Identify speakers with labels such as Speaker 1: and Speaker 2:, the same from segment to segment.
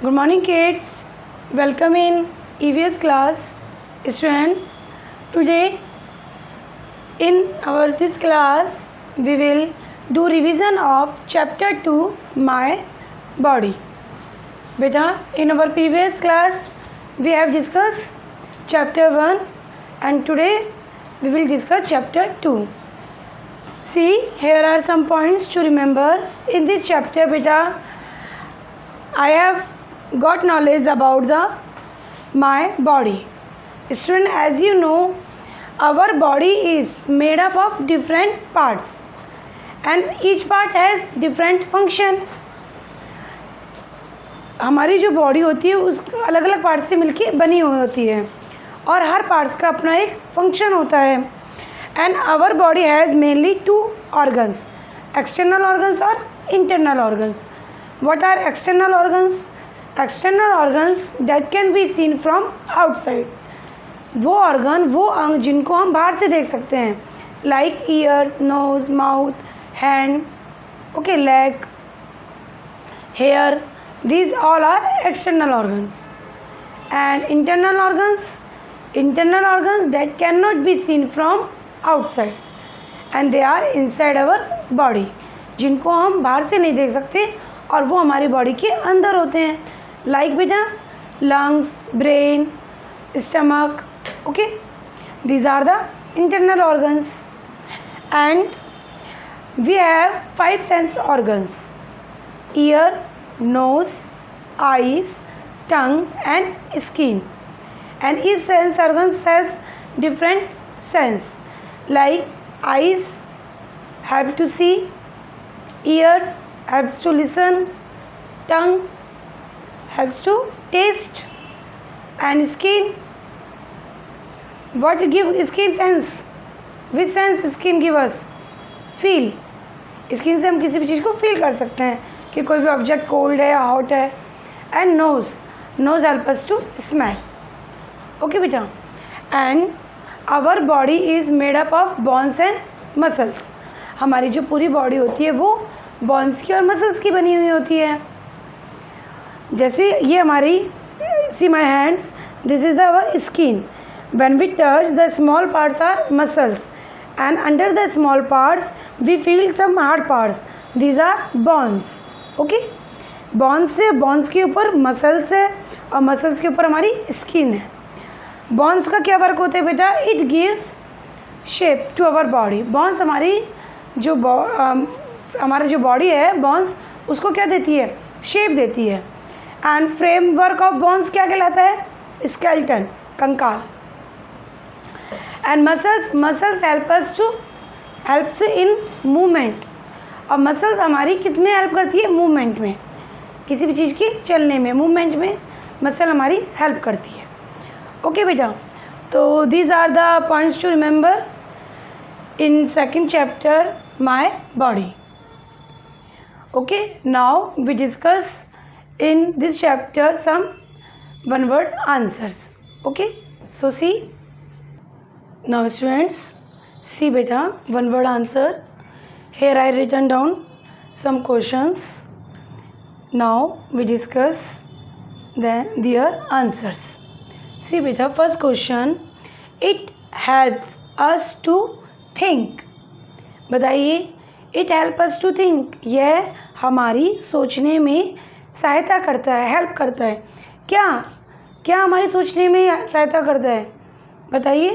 Speaker 1: Good morning kids. Welcome in EVS class. Student, today in our this class we will do revision of chapter 2 My Body. Beta, in our previous class we have discussed chapter 1 and today we will discuss chapter 2. See, here are some points to remember in this chapter. Beta, I have got knowledge about the my body. Student, as you know, our body is made up of different parts and each part has different functions. हमारी जो body होती है उस अलग अलग part से मिलके बनी हुई होती है और हर पार्ट्स का अपना एक फंक्शन होता है. And our body has mainly two organs, external organs और internal organs. What are external organs? External organs that can be seen from outside. वो ऑर्गन, वो अंग जिनको हम बाहर से देख सकते हैं, like ears, nose, mouth, hand, okay, leg, hair. These all are external organs. And internal organs that cannot be seen from outside and they are inside our body, जिनको हम बाहर से नहीं देख सकते और वो हमारी बॉडी के अंदर होते हैं. लाइक बेटा lungs, brain, stomach. Okay, these are the internal organs. And we have 5 sense organs: ear, nose, eyes, tongue and skin. And each sense organs has different sense. Like eyes have to see, ears have to listen, tongue has to taste, and skin. What give skin sense? Which sense skin give us? Feel. Skin से हम किसी भी चीज़ को feel कर सकते हैं कि कोई भी ऑब्जेक्ट कोल्ड है या हॉट है. And nose help us to smell. Okay बेटा. And our body is made up of bones and muscles. हमारी जो पूरी बॉडी होती है वो बोन्स की और मसल्स की बनी हुई होती है. जैसे ये हमारी, see my hands, this is our skin. When we touch the small parts are muscles and under the small parts we feel some hard parts. These are bones. Okay, bones से, bones के ऊपर muscles है और muscles के ऊपर हमारी skin है. bones का क्या वर्क होता है बेटा? It gives shape to our body. bones हमारी जो हमारी जो बॉडी है, bones उसको क्या देती है? शेप देती है. एंड फ्रेमवर्क ऑफ bones क्या कहलाता है? स्केलेटन, कंकाल. And muscles helps in movement. और मसल्स हमारी किस में हेल्प करती है? मूवमेंट में, किसी भी चीज़ की चलने में, मूवमेंट में मसल हमारी हेल्प करती है. ओके बेटा, तो these are the points to remember in second chapter my body. Okay, now we discuss in this chapter some one word answers. Okay, so see. Now students, see beta, one word answer. Here I written down some questions. Now we discuss their answers. See beta, first question, it helps us to think. बताइए, it helps us to think. यह हमारी सोचने में सहायता करता है, help करता है. क्या हमारी सोचने में सहायता करता है? बताइए.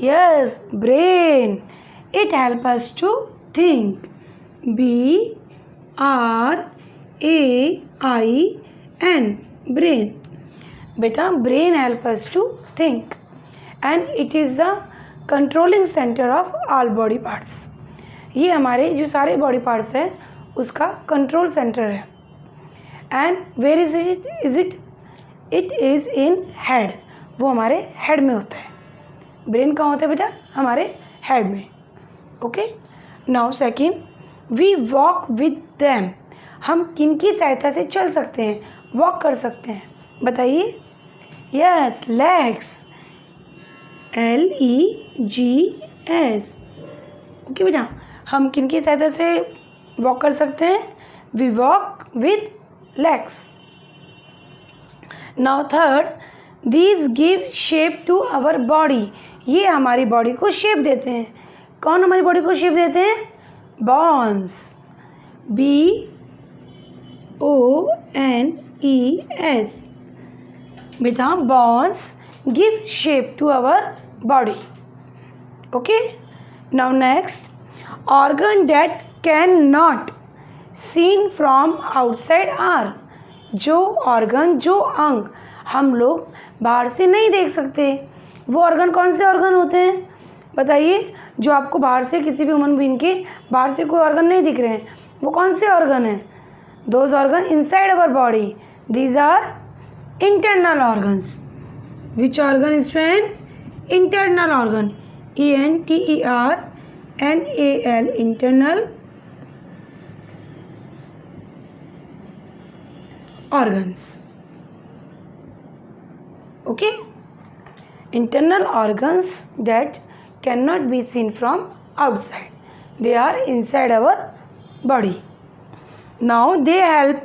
Speaker 1: Yes, brain. It helps us to think. B-R-A-I-N. Brain. Beta, brain helps us to think. And it is the controlling center of all body parts. ये हमारे जो सारे बॉडी पार्ट्स हैं उसका कंट्रोल सेंटर है. And where is it? It is in head. वो हमारे head में होता है. ब्रेन कहाँ होता है बेटा? हमारे हेड में. Okay, now second, we walk with them. हम किन की सहायता से चल सकते हैं, वॉक कर सकते हैं? बताइए. Yes, legs. Legs. ओके बेटा, हम किन की सहायता से वॉक कर सकते हैं? We walk with legs. Now third, these give shape to our body, ये हमारी बॉडी को शेप देते हैं। कौन हमारी बॉडी को शेप देते हैं? Bones, BONES। बेटा bones give shape to our body. Okay, now next, organ that can not seen from outside are, जो ऑर्गन, जो अंग हम लोग बाहर से नहीं देख सकते, वो ऑर्गन कौन से ऑर्गन होते हैं बताइए? जो आपको बाहर से, किसी भी ह्यूमन बीइंग के बाहर से कोई ऑर्गन नहीं दिख रहे हैं, वो कौन से ऑर्गन हैं? Those organ inside our body, these are internal organs. Which organ student? Internal organ, INTERNAL, internal organs. Okay, internal organs that cannot be seen from outside, they are inside our body. Now they help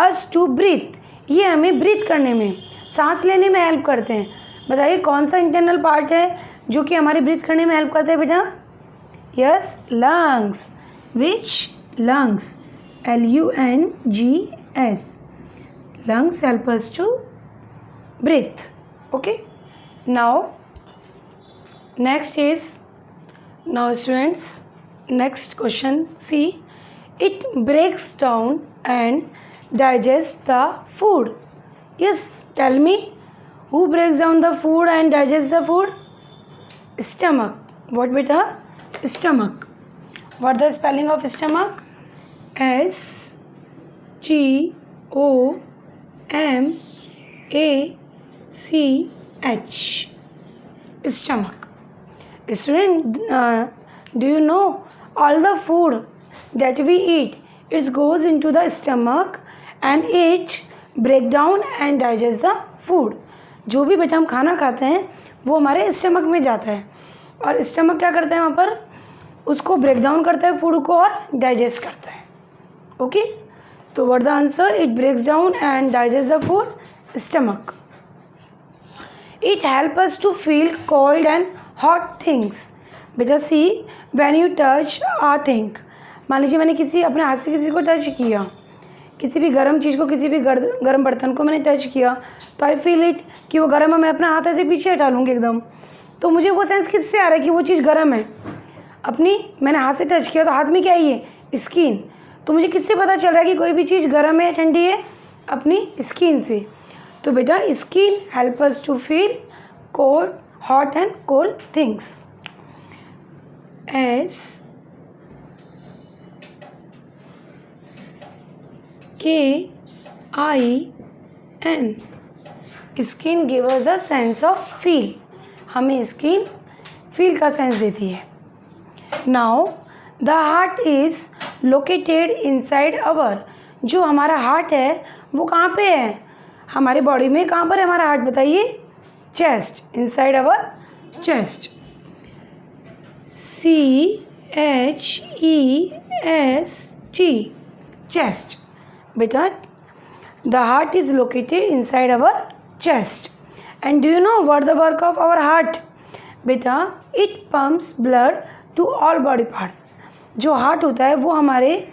Speaker 1: us to breathe, ये हमें breathe करने में, सांस लेने में help करते हैं। बताइए कौन सा इंटरनल पार्ट है जो कि हमारी ब्रीथ करने में हेल्प करता है बेटा? Yes, lungs. Which lungs? LUNGS, lungs help us to breathe. Okay, now next is, now students, next question, see, it breaks down and digests the food. Yes, tell me, who breaks down the food and digests the food? Stomach. What beta? Stomach. What the spelling of stomach? STOMACH, stomach. Student, do you know all the food that we eat, it goes into the stomach and it break down and digest the food. जो भी बेटा हम खाना खाते हैं वो हमारे stomach में जाता है और स्टमक क्या करता है वहाँ पर? उसको ब्रेक डाउन करता है फूड को और डाइजेस्ट करता है। ओके, तो what the answer? It breaks down and digest the food, stomach. It help us to feel cold and hot things. बेटा see, when you touch a thing, मान लीजिए मैंने अपने हाथ से किसी को टच किया, किसी भी गर्म चीज़ को, किसी भी गर्म बर्तन को मैंने टच किया, तो आई फील इट कि वो गर्म है। मैं अपना हाथ ऐसे पीछे हटा लूँगी एकदम, तो मुझे वो सेंस किससे आ रहा है कि वो चीज़ गर्म है? मैंने हाथ से टच किया तो हाथ में क्या है? ये स्किन। तो मुझे किससे पता चल रहा है कि कोई भी चीज़ गर्म है या ठंडी है? अपनी स्किन से। तो बेटा skin help us to feel cold, hot and cold things. SKIN, skin give us the sense of feel, हमें स्किन फील का सेंस देती है। Now the heart is located inside our, जो हमारा हार्ट है वो कहाँ पे है हमारे बॉडी में? कहाँ पर है हमारा हार्ट बताइए? Chest, inside our chest. CHEST, chest. बेटा the heart is located inside our chest. And do you know what the work of our heart? बेटा it pumps blood to all body parts. जो heart होता है वो हमारे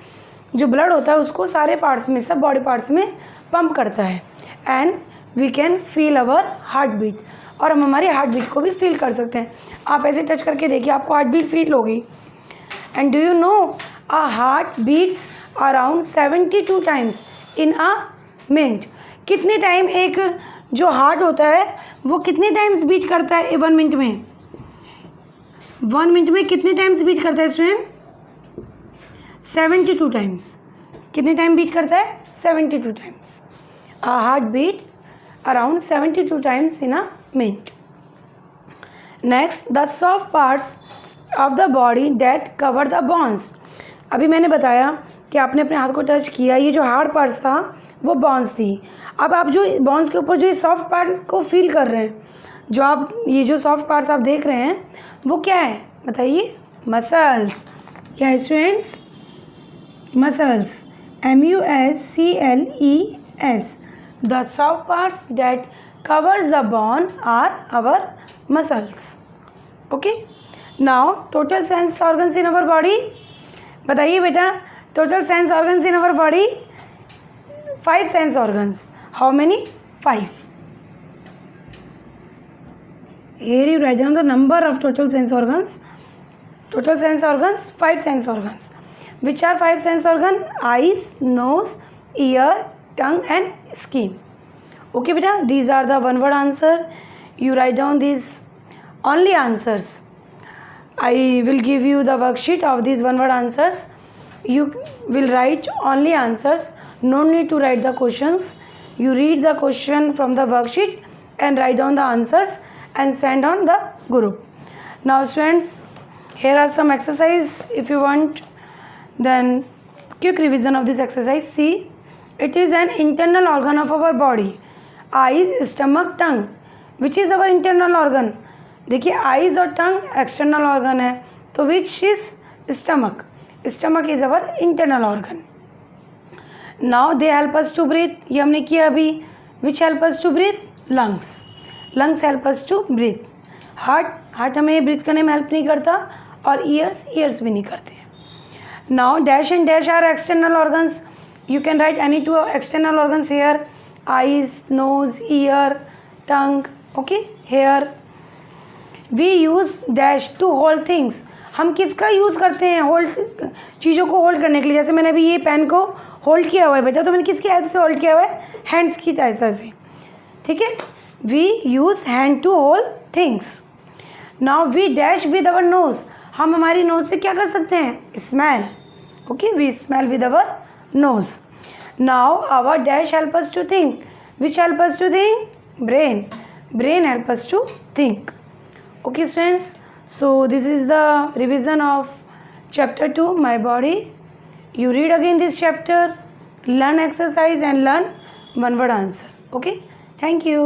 Speaker 1: जो blood होता है उसको सारे पार्ट्स में, सब बॉडी पार्ट्स में पंप करता है। And we can feel our heart beat, और हम हमारी हार्ट बीट को भी फील कर सकते हैं। आप ऐसे टच करके देखिए, आपको हार्ट बीट फील होगी। And do you know a heart beats around 72 times in a minute. कितने टाइम एक जो हार्ट होता है वो कितने टाइम्स बीट करता है 1 मिनट में? 1 मिनट में कितने टाइम्स बीट करता है स्टूडेंट? 72 टाइम्स। कितने टाइम बीट करता है? 72 times. A heart beat around 72 times in a minute. Next, the soft parts of the body that cover the bones. अभी मैंने बताया कि आपने अपने हाथ को टच किया, ये जो हार्ड पार्ट्स था वो बोन्स थी। अब आप जो बोन्स के ऊपर जो सॉफ्ट पार्ट को फील कर रहे हैं, जो आप ये जो सॉफ्ट पार्ट्स आप देख रहे हैं वो क्या है बताइए? मसल्स। क्या है students? Muscles, MUSCLES, The soft parts that covers the bone are our muscles. Okay. Now total sense organs in our body. बताइए बेटा, total sense organs in our body. 5 sense organs. How many? 5. Here you write down the number of total sense organs. Total sense organs, 5 sense organs. Which are 5 sense organs? Eyes, nose, ear, tongue and skin. Okay beta, these are the one word answer. You write down these only answers. I will give you the worksheet of these one word answers. You will write only answers. No need to write the questions. You read the question from the worksheet and write down the answers and send on the group. Now students, here are some exercise if you want. Then quick revision of this exercise. See, it is an internal organ of our body. Eyes, stomach, tongue. Which is our internal organ? देखिए eyes और tongue external organ है, तो which is stomach. Stomach is our internal organ. Now they help us to breathe, ये हमने किया अभी. Which help us to breathe? Lungs. Lungs help us to breathe. Heart हमें breathe करने में हेल्प नहीं करता, और ईयर्स भी नहीं करते. Now dash and dash are external organs. You can write any 2 external organs here. Eyes, nose, ear, tongue. Okay, hair. We use dash to hold things. हम किसका यूज़ करते हैं होल्ड, चीज़ों को होल्ड करने के लिए. जैसे मैंने अभी ये पेन को होल्ड किया हुआ है बेटा, तो मैंने किसकी हेल्प से होल्ड किया हुआ है? हैंड्स की सहायता से. ठीक है, we use hand to hold things. Now we dash with our nose. हम हमारी नोज से क्या कर सकते हैं? Smell. Okay, we smell with our nose. Now our dash help us to think. Which help us to think? Brain. Brain help us to think. Okay students, so this is the revision of chapter 2, my body. You read again this chapter, learn exercise and learn one word answer. Okay, thank you.